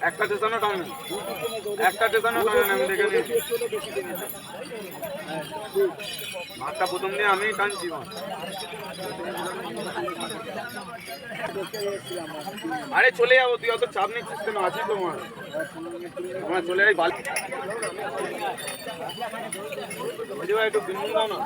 একটা স্টেশনও টাউন একটা স্টেশনও টাউন আমি দেখে নিয়েছি মাঠটা প্রথম দিয়ে আমি টানছি আরে চলে যাবো তুই অত চাপ নিচ্ছিস কেন আছিস তোমার আমার চলে যাই বালি ভাই একটু বিন্দু দাও না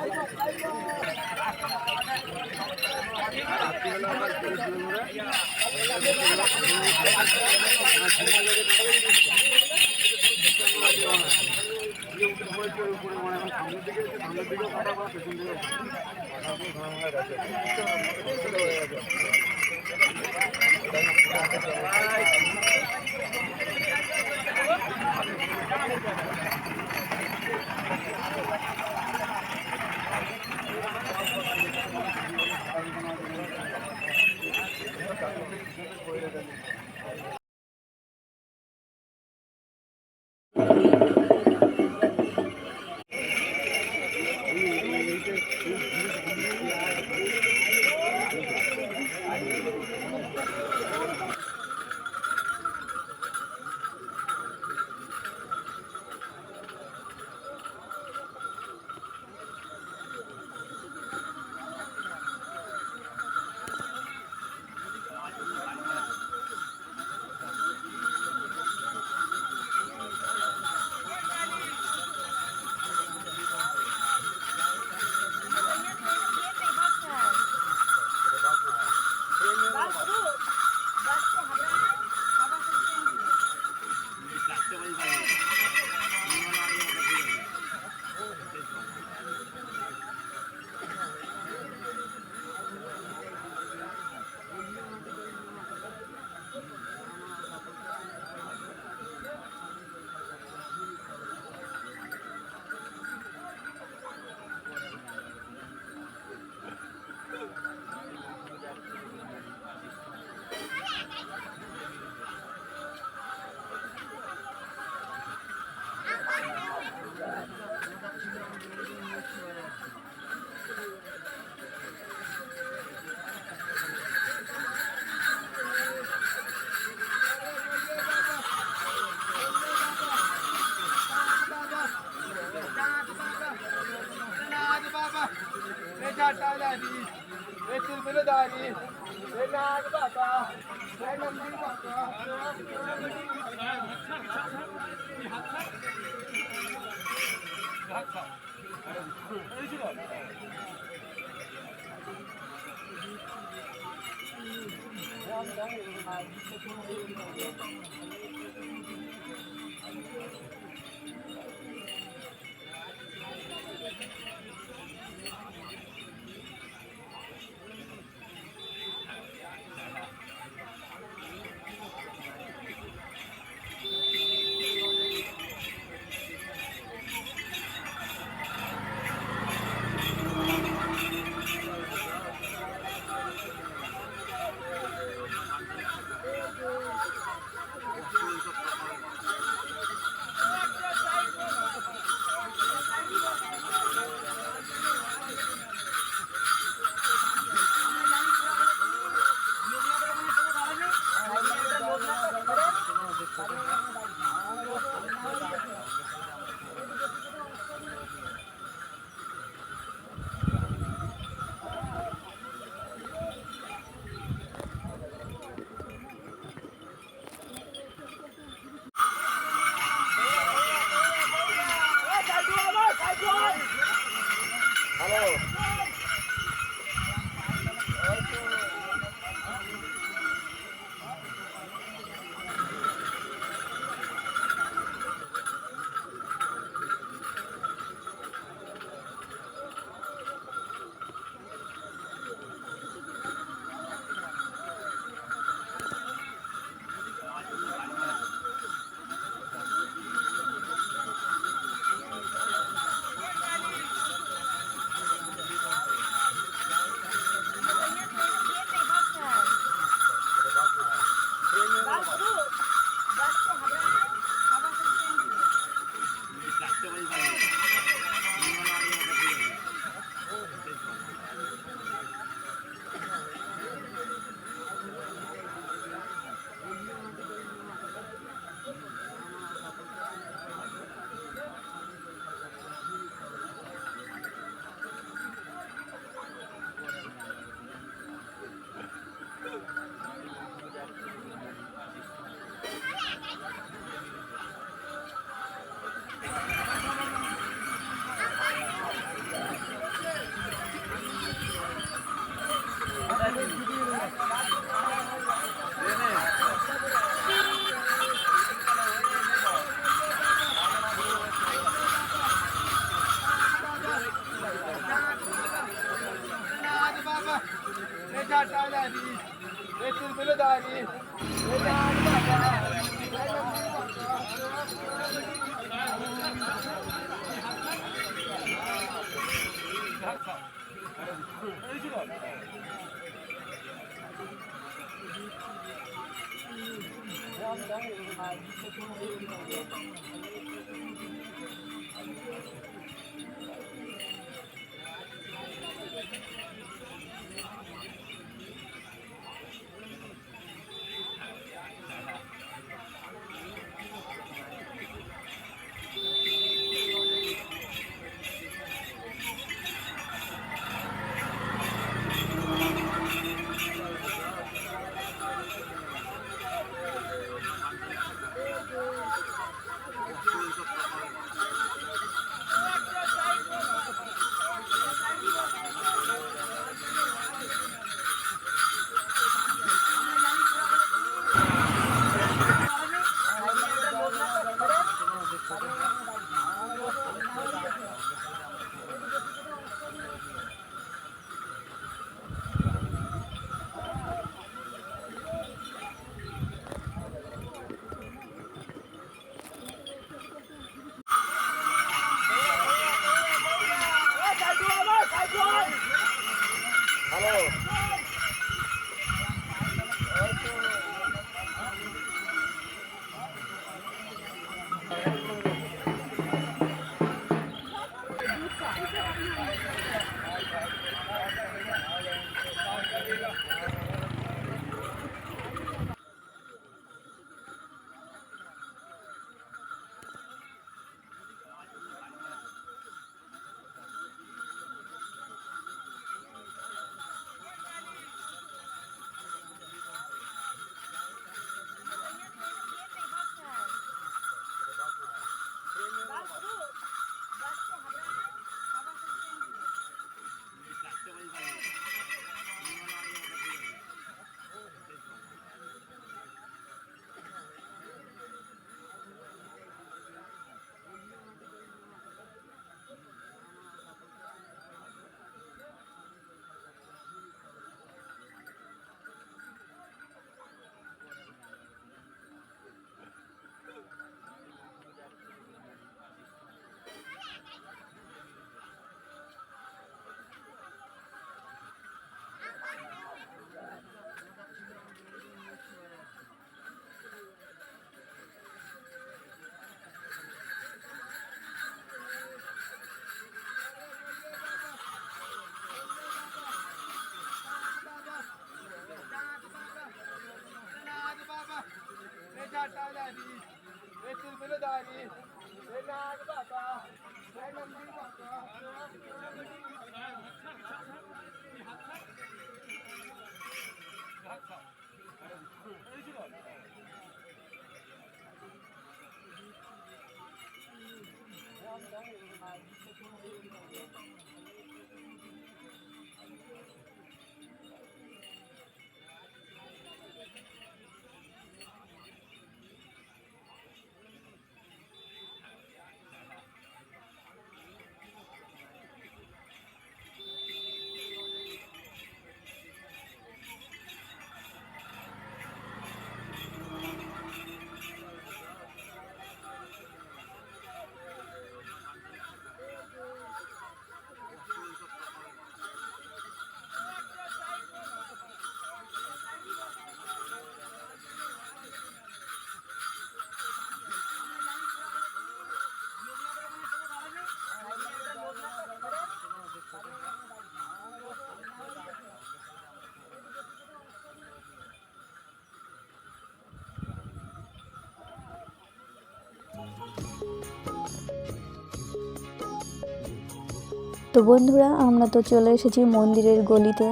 তো বন্ধুরা, আমরা তো চলে এসেছি মন্দিরের গলিতে।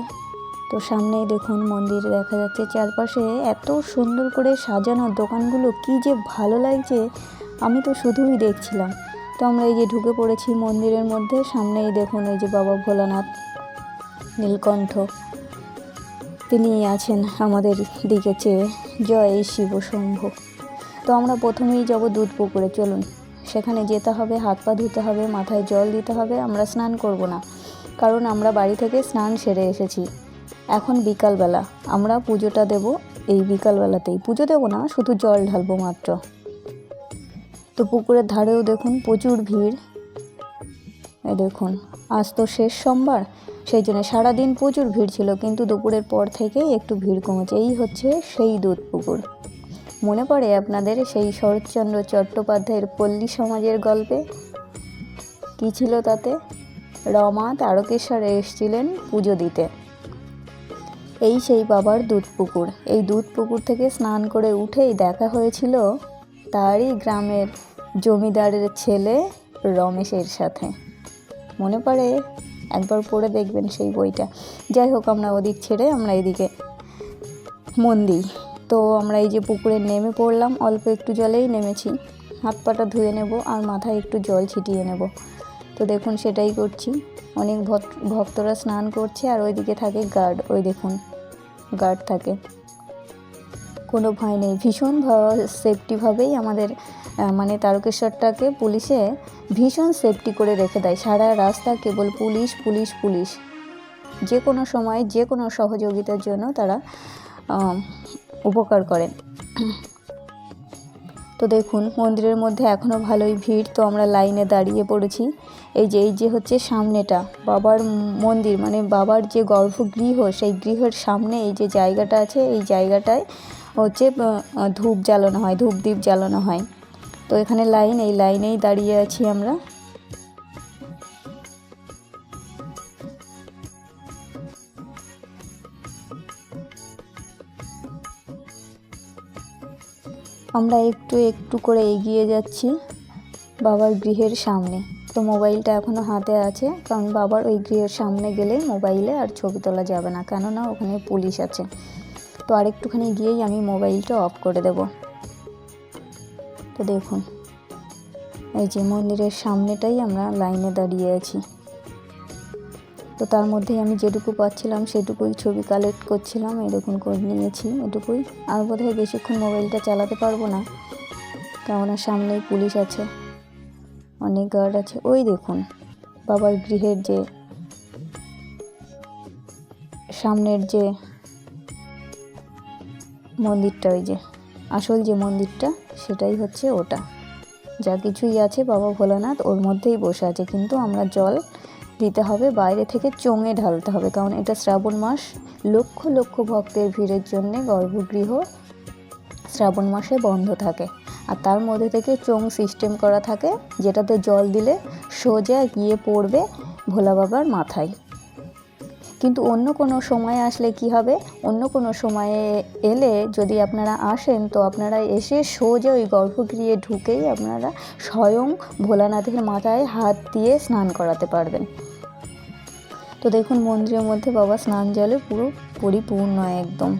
তো সামনেই দেখুন মন্দির দেখা যাচ্ছে, চারপাশে এত সুন্দর করে সাজানো দোকানগুলো, কি যে ভালো লাগছে, আমি তো শুধুই দেখছিলাম। তো আমরা এই যে ঢুকে পড়েছি মন্দিরের মধ্যে। সামনেই দেখুন ওই যে বাবা ভোলানাথ নীলকণ্ঠ, তিনি আছেন আমাদের দিকে চেয়ে। জয় শিব শম্ভু। তো আমরা প্রথমেই যাব দুধ পুকুরে, চলুন সেখানে যেতে হবে, হাত পা ধুতে হবে, মাথায় জল দিতে হবে। আমরা স্নান করব না, কারণ আমরা বাড়ি থেকে স্নান সেরে এসেছি। এখন বিকালবেলা আমরা পুজোটা দেব, এই বিকালবেলাতেই পুজো দেব না, শুধু জল ঢালবো মাত্র। তো পুকুরের ধারেও দেখুন প্রচুর ভিড়। এই দেখুন, আজ তো শেষ সোমবার, সেই জন্য সারাদিন প্রচুর ভিড় ছিল, কিন্তু দুপুরের পর থেকে একটু ভিড় কমেছে। এই হচ্ছে সেই দুধ পুকুর। মনে পড়ে আপনাদের সেই শরৎচন্দ্র চট্টোপাধ্যায়ের পল্লী সমাজের গল্পে? কী ছিল তাতে? রমা তারকেশ্বরে এসেছিলেন পুজো দিতে। এই সেই বাবার দুধ পুকুর। এই দুধ পুকুর থেকে স্নান করে উঠেই দেখা হয়েছিল তারই গ্রামের জমিদারের ছেলে রমেশের সাথে। মনে পড়ে? একবার পড়ে দেখবেন সেই বইটা। যাই হোক, আমরা ওদিক ছেড়ে আমরা এদিকে মন দিই। তো আমরা এই যে পুকুরে নেমে পড়লাম, অল্প একটু জলেই নেমেছি। হাত পাটা ধুয়ে নেব আর মাথায় একটু জল ছিটিয়ে নেব। তো দেখুন সেটাই করছি। অনেক ভক্তরা স্নান করছে, আর ওইদিকে থাকে গার্ড। ওই দেখুন গার্ড থাকে, কোনো ভয় নেই। ভীষণ সেফটিভাবেই আমাদের মানে তারকেশ্বরটাকে পুলিশে ভীষণ সেফটি করে রেখে দেয়। সারা রাস্তা কেবল পুলিশ পুলিশ পুলিশ। যে কোনো সময় যে কোনো সহযোগিতার জন্য তারা উপকার করেন। তো দেখুন মন্দিরের মধ্যে এখনও ভালোই ভিড়। তো আমরা লাইনে দাঁড়িয়ে পড়েছি। এই যে হচ্ছে সামনেটা বাবার মন্দির, মানে বাবার যে গর্ভগৃহ, সেই গৃহের সামনে এই যে জায়গাটা আছে, এই জায়গাটায় হচ্ছে ধূপ জ্বালানো হয়, ধূপদীপ জ্বালানো হয়। তো এখানে লাইন, এই লাইনেই দাঁড়িয়ে আছি আমরা। আমরা একটু একটু করে এগিয়ে যাচ্ছি বাবার গৃহের সামনে। তো মোবাইলটা এখনও হাতে আছে, কারণ বাবার ওই গৃহের সামনে গেলে মোবাইলে আর ছবি তোলা যাবে না, কেননা ওখানে পুলিশ আছে। তো আরেকটুখানি গিয়েই আমি মোবাইলটা অফ করে দেব। তো দেখুন এই যে মন্দিরের সামনেটাই আমরা লাইনে দাঁড়িয়ে আছি। তো তার মধ্যেই আমি যেটুকু পাচ্ছিলাম সেটুকুই ছবি কালেক্ট করছিলাম। এই দেখুন করে নিয়েছি এটুকুই। আর বোধহয় বেশিক্ষণ মোবাইলটা চালাতে পারবো না, কেননা সামনেই পুলিশ আছে, অনেক গার্ড আছে। ওই দেখুন বাবার গৃহের যে সামনের যে মন্দিরটা, ওই যে আসল যে মন্দিরটা, সেটাই হচ্ছে ওটা। যা কিছুই আছে বাবা ভোলানাথ ওর মধ্যেই বসে আছে, কিন্তু আমরা জল দিতে হবে বাইরে থেকে, চোঙে ঢালতে হবে, কারণ এটা শ্রাবণ মাস। লক্ষ লক্ষ ভক্তের ভিড়ের জন্যে গর্ভগৃহ শ্রাবণ মাসে বন্ধ থাকে, আর তার মধ্যে থেকে চোঙ সিস্টেম করা থাকে, যেটাতে জল দিলে সোজা গিয়ে পড়বে ভোলা বাবার মাথায়। কিন্তু অন্য কোনো সময় আসলে কি হবে, অন্য কোনো সময়ে এলে যদি আপনারা আসেন তো আপনারা এসে সোজা ওই গর্ভগৃহে ঢুকেই আপনারা স্বয়ং ভোলানাথের মাথায় হাত দিয়ে স্নান করাতে পারবেন। তো দেখুন মন্দিরের মধ্যে বাবা স্নান জলে পুরো পরিপূর্ণ একদম।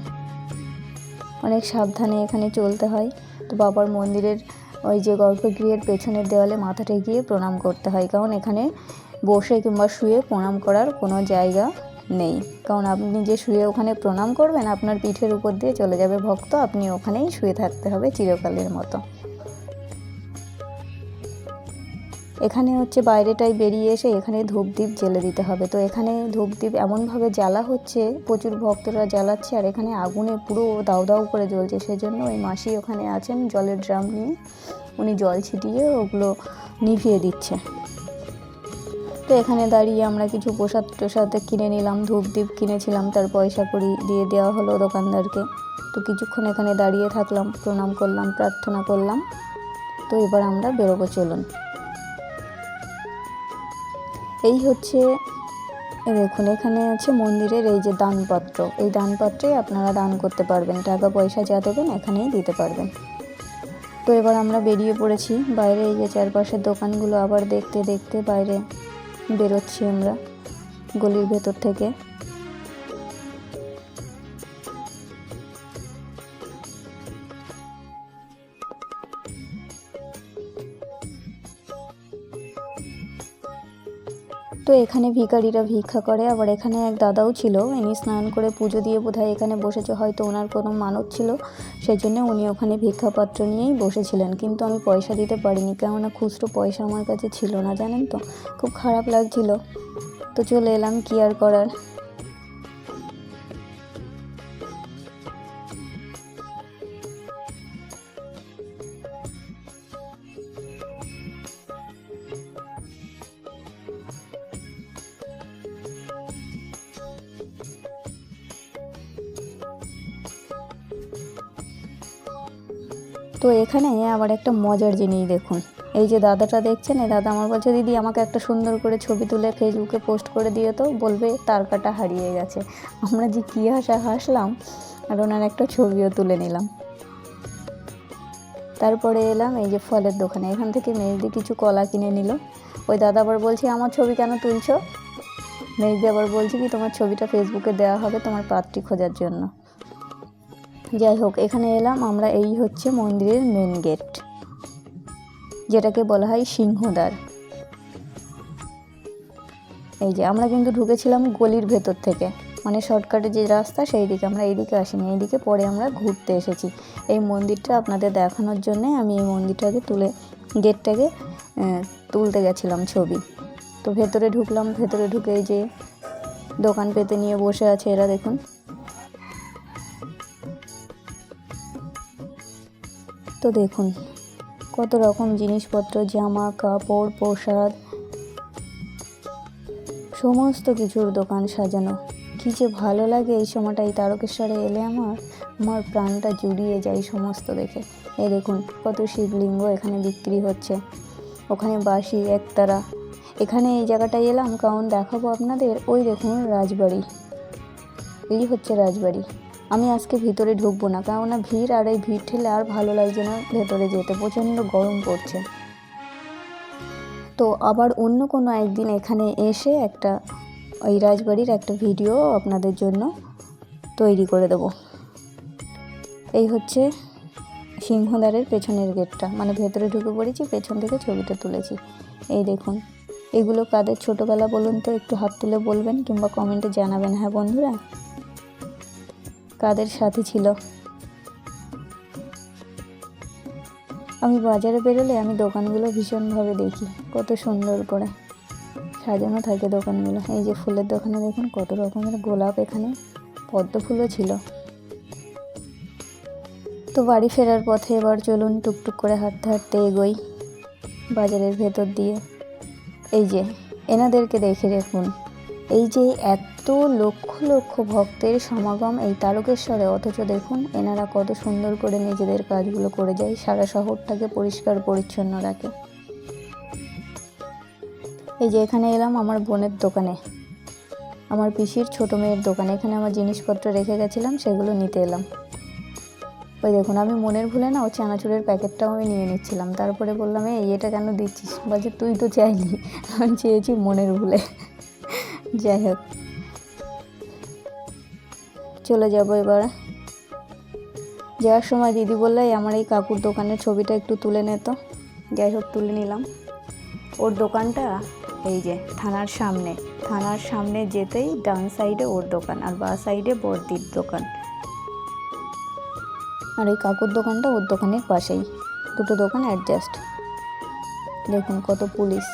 অনেক সাবধানে এখানে চলতে হয়। তো বাবার মন্দিরের ওই যে গর্ভগৃহের পেছনের দেওয়ালে মাথা ঠেকিয়ে প্রণাম করতে হয়, কারণ এখানে বসে কিংবা শুয়ে প্রণাম করার কোনো জায়গা নেই। কারণ আপনি যে শুয়ে ওখানে প্রণাম করবেন আপনার পিঠের উপর দিয়ে চলে যাবে ভক্ত, আপনি ওখানেই শুয়ে থাকতে হবে চিরকালের মতো। এখানে হচ্ছে বাইরেটাই বেরিয়ে এসে এখানে ধূপদীপ জ্বেলে দিতে হবে। তো এখানে ধূপদীপ এমনভাবে জ্বালা হচ্ছে, প্রচুর ভক্তরা জ্বালাচ্ছে, আর এখানে আগুনে পুরো দাউ দাউ করে জ্বলছে। সেজন্য ওই মাসি ওখানে আছেন জলের ড্রাম নিয়ে, উনি জল ছিটিয়ে ওগুলো নিভিয়ে দিচ্ছে। তো এখানে দাঁড়িয়ে আমরা কিছু প্রসাদ টোসাদ কিনে নিলাম, ধূপদীপ কিনেছিলাম, তার পয়সা কড়ি দিয়ে দেওয়া হলো দোকানদারকে। তো কিছুক্ষণ এখানে দাঁড়িয়ে থাকলাম, প্রণাম করলাম, প্রার্থনা করলাম। তো এবার আমরা বেরোবো, চলুন। এই হচ্ছে দেখুন এখানে আছে মন্দিরের এই যে দানপাত্র, এই দানপাত্রে আপনারা দান করতে পারবেন, টাকা পয়সা যা দেবেন এখানেই দিতে পারবেন। তো এবার আমরা বেরিয়ে পড়েছি বাইরে, এই যে চারপাশের দোকানগুলো আবার দেখতে দেখতে বাইরে বেরোচ্ছি আমরা গলির ভেতর থেকে। তো এখানে ভিখারিরা ভিক্ষা করে, আবার এখানে এক দাদাও ছিল, ইনি স্নান করে পুজো দিয়ে বোধহয় এখানে বসেছে, হয়তো ওনার কোনো মানত ছিল সেই জন্য উনি ওখানে ভিক্ষাপাত্র নিয়েই বসেছিলেন। কিন্তু আমি পয়সা দিতে পারিনি, কেননা খুচরো পয়সা আমার কাছে ছিল না, জানেন তো, খুব খারাপ লাগছিল। তো চলে এলাম, কি আর করার। তো এখানে আবার একটা মজার জিনিস দেখুন, এই যে দাদাটা দেখছেন, এই দাদা আমার বলছে দিদি আমাকে একটা সুন্দর করে ছবি তুলে ফেসবুকে পোস্ট করে দিয়ে, তো বলবে তার কাটা হারিয়ে গেছে। আমরা যে কী হাসলাম, আর ওনার একটা ছবিও তুলে নিলাম। তারপরে এলাম এই যে ফলের দোকানে, এখান থেকে মেজদি কিছু কলা কিনে নিল। ওই দাদা আবার বলছে আমার ছবি কেন তুলছো, মেজদি আবার বলছে কি তোমার ছবিটা ফেসবুকে দেওয়া হবে তোমার পাত্রী খোঁজার জন্য। যাই হোক, এখানে এলাম আমরা, এই হচ্ছে মন্দিরের মেন গেট, যেটাকে বলা হয় সিংহদ্বার। এই যে আমরা কিন্তু ঢুকেছিলাম গলির ভেতর থেকে, মানে শর্টকাটে যে রাস্তা সেই দিকে, আমরা এইদিকে আসিনি, এইদিকে পরে আমরা ঘুরতে এসেছি। এই মন্দিরটা আপনাদের দেখানোর জন্যে আমি এই মন্দিরটাকে গেটটাকে তুলতে গেছিলাম ছবি। তো ভেতরে ঢুকলাম, ভেতরে ঢুকে এই যে দোকান পেতে নিয়ে বসে আছে এরা, দেখুন। তো দেখুন কত রকম জিনিসপত্র, জামা কাপড়, প্রসাদ, সমস্ত কিছুর দোকান সাজানো। কী যে ভালো লাগে এই সময়টা, এই তারকেশ্বরে এলে আমার প্রাণটা জুড়িয়ে যায় সমস্ত দেখে। এই দেখুন কত শিবলিঙ্গ এখানে বিক্রি হচ্ছে, ওখানে বাঁশি একতারা। এখানে এই জায়গাটায় এলাম কারণ দেখাবো আপনাদের, ওই দেখুন রাজবাড়ি, এই হচ্ছে রাজবাড়ি। আমি আজকে ভিতরে ঢুকবো না, কেননা ভিড়, আর এই ভিড় ঠেলে আর ভালো লাগছে না ভেতরে যেতে, প্রচণ্ড গরম পড়ছে। তো আবার অন্য কোনো একদিন এখানে এসে একটা ওই রাজবাড়ির একটা ভিডিও আপনাদের জন্য তৈরি করে দেব। এই হচ্ছে সিংহদ্বারের পেছনের গেটটা, মানে ভেতরে ঢুকে পড়েছি, পেছন থেকে ছবিটা তুলেছি। এই দেখুন, এগুলো কাদের ছোটোবেলা বলুন তো, একটু হাত তুলে বলবেন কিংবা কমেন্টে জানাবেন। হ্যাঁ বন্ধুরা, কাদের সাথে ছিল। আমি বাজারে বেরোলে আমি দোকানগুলো ভীষণভাবে দেখি, কত সুন্দর করে সাজানো থাকে দোকানগুলো। এই যে ফুলের দোকানে দেখুন কত রকমের গোলাপ, এখানে পদ্ম ফুলও ছিল। তো বাড়ি ফেরার পথে এবার চলুন টুকটুক করে হাঁটতে হাঁটতে এগোই বাজারের ভেতর দিয়ে। এই যে এনাদেরকে দেখে দেখুন, এই যে এত লক্ষ লক্ষ ভক্তের সমাগম এই তারকেশ্বরে, অথচ দেখুন এনারা কত সুন্দর করে নিজেদের কাজগুলো করে যায়, সারা শহরটাকে পরিষ্কার পরিচ্ছন্ন রাখে। এই যে এখানে এলাম আমার বোনের দোকানে, আমার পিসির ছোটো মেয়ের দোকান। এখানে আমার জিনিসপত্র রেখে গেছিলাম, সেগুলো নিতে এলাম। ওই দেখুন, আমি মনের ভুলে না ও চানাচুরের প্যাকেটটাও আমি নিয়ে নিচ্ছিলাম। তারপরে বললাম, এটা কেন দিচ্ছিস? বলছে তুই তো চাইলি। আমি চেয়েছি মনের ভুলে। যাই হোক, চলে যাব এবার। যাওয়ার সময় দিদি বললে আমার এই কাকুর দোকানের ছবিটা একটু তুলে নে তো। যাই হোক, তুলে নিলাম। ওর দোকানটা এই যে থানার সামনে যেতেই ডান সাইডে ওর দোকান, আর বাঁ সাইডে বর্দির দোকান। আর এই কাকুর দোকানটা ওর দোকানের পাশেই, দুটো দোকান অ্যাডজাস্ট। দেখুন কত পুলিশ,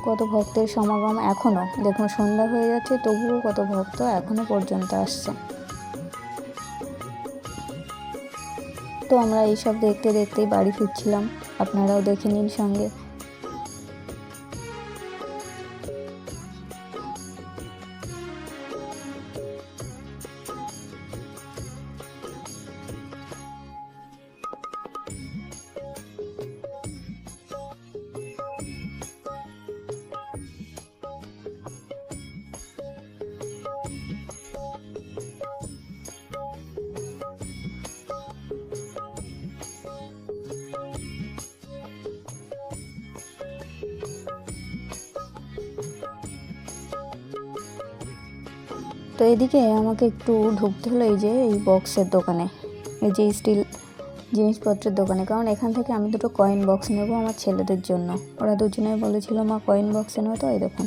কত ভক্তের সমাগম এখনও। দেখুন সন্ধ্যা হয়ে যাচ্ছে, তবুও কত ভক্ত এখনও পর্যন্ত আসছে। তো আমরা এইসব দেখতে দেখতেই বাড়ি ফিরছিলাম, আপনারাও দেখে নিন সঙ্গে। তো এদিকে আমাকে একটু ঢুকতে হলো এই বক্সের দোকানে, এই যে স্টিল জিনিসপত্রের দোকানে। কারণ এখান থেকে আমি দুটো কয়েন বক্স নেব আমার ছেলেদের জন্য। ওরা দুজনেই বলেছিল মা কয়েন বক্সে নেবে, তো এই দেখুন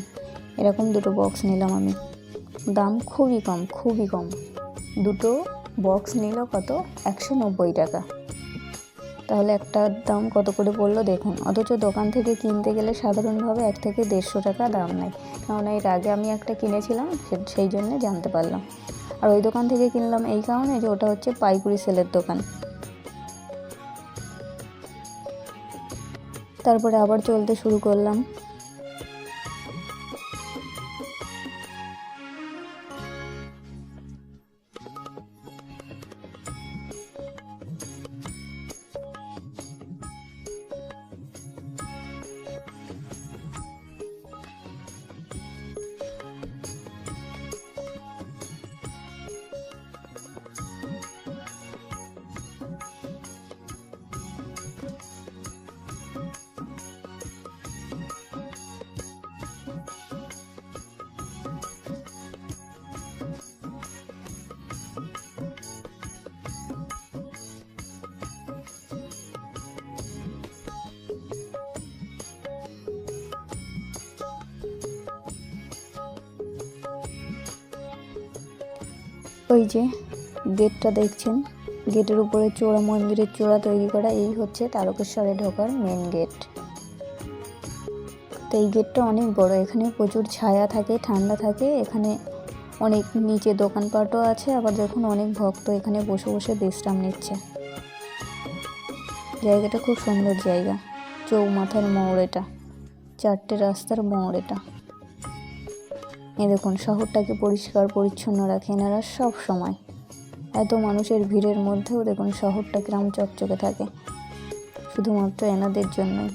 এরকম দুটো বক্স নিলাম আমি। দাম খুবই কম। দুটো বক্স নিল কত? 190 টাকা। তাহলে একটার দাম কত করে পড়লো দেখুন। অথচ দোকান থেকে কিনতে গেলে সাধারণভাবে 1 থেকে 150 টাকা দাম নেয়। কারণ এর আগে আমি একটা কিনেছিলাম, সেই জন্যে জানতে পারলাম। আর ওই দোকান থেকে কিনলাম এই কারণে যে ওটা হচ্ছে পাইকারি সেলের দোকান। তারপরে আবার চলতে শুরু করলাম। ওই যে গেটটা দেখছেন, গেটের উপরে চূড়া, মন্দিরের চূড়া তৈরি করা, এই হচ্ছে তারকেশ্বরে ঢোকার মেন গেট। তো এই গেটটা অনেক বড়, এখানে প্রচুর ছায়া থাকে, ঠান্ডা থাকে। এখানে অনেক নিচে দোকানপাটও আছে। আবার দেখুন অনেক ভক্ত এখানে বসে বসে বিশ্রাম নিচ্ছে। জায়গাটা খুব সুন্দর জায়গা। চৌমাথার মোড় এটা, 4টে রাস্তার মোড় এটা। দেখুন শহরটাকে পরিষ্কার পরিচ্ছন্ন রাখে এনারা সব সময়। এত মানুষের ভিড়ের মধ্যেও দেখুন শহরটা কিরম চকচকে থাকে, শুধুমাত্র এনাদের জন্যই।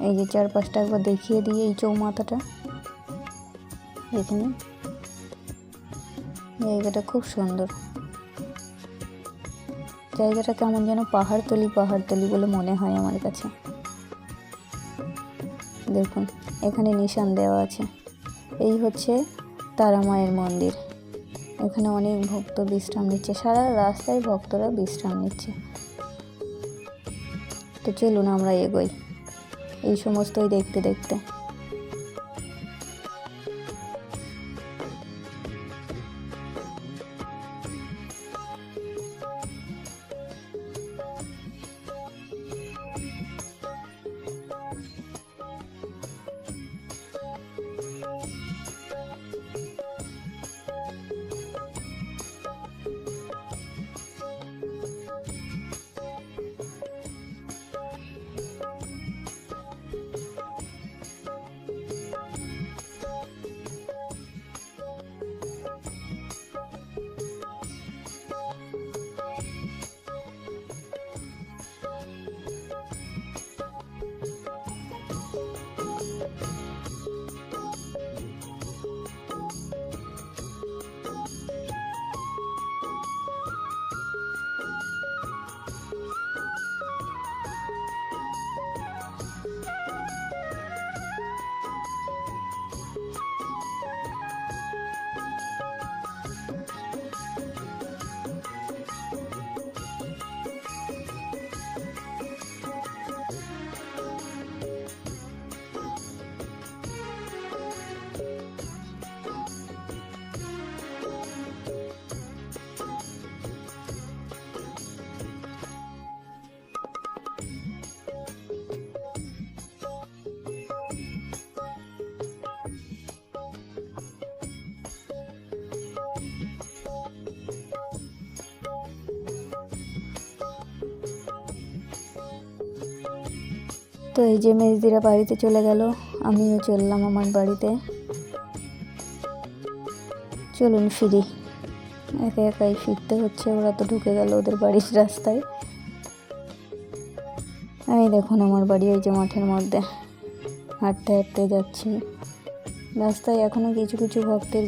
এই যে চারপাশটা একবার দেখিয়ে দিয়ে এই চৌমাথাটা এখানে, জায়গাটা খুব সুন্দর। জায়গাটা কেমন যেন পাহাড়তলি বলে মনে হয় আমার কাছে। দেখুন এখানে নিশান দেওয়া আছে, এই হচ্ছে তারা মায়ের মন্দির। এখানে অনেক ভক্ত বিশ্রাম নিচ্ছে, সারা রাস্তায় ভক্তরা বিশ্রাম নিচ্ছে। তো চলুন আমরা এগোই এই সমস্তই দেখতে দেখতে। তো এই যে মেজদিরা বাড়িতে চলে গেল, আমিও চললাম আমার বাড়িতে। চলুন ফিরি, একা একাই ফিরতে হচ্ছে, ওরা তো ঢুকে গেল ওদের বাড়ির রাস্তায়। এই দেখুন আমার বাড়ি এই যে মাঠের মধ্যে, হাঁটতে হাঁটতে যাচ্ছি। রাস্তায় এখনও কিছু কিছু ভক্তের